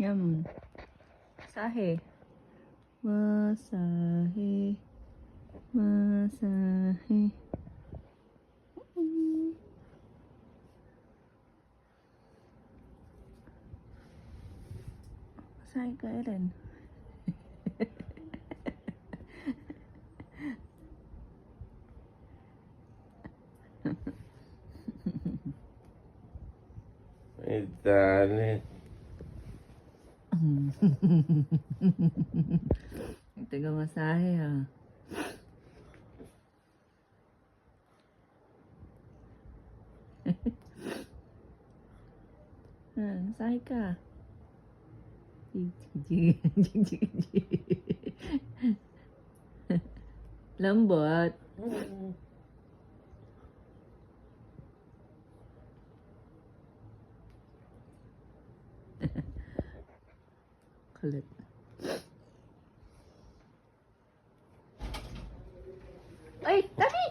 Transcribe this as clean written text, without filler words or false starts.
Yum. Masahe. Masahe. Masahe. Masahe ka, Eren. Italit. Taga masahe ha. Masahe ka. Lambot. Kulit. Ay, Daddy!